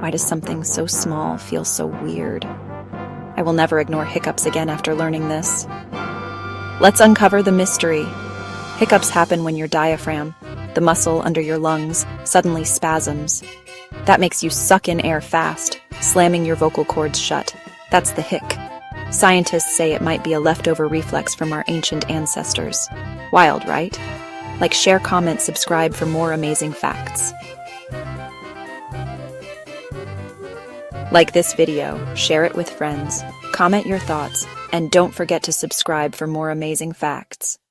Why does something so small feel so weird? I will never ignore hiccups again after learning this. Let's uncover the mystery. Hiccups happen when your diaphragm, the muscle under your lungs, suddenly spasms. That makes you suck in air fast, slamming your vocal cords shut. That's the hic. Scientists say it might be a leftover reflex from our ancient ancestors. Wild, right? Like, share, comment, subscribe for more amazing facts. Like this video, share it with friends, comment your thoughts, and don't forget to subscribe for more amazing facts.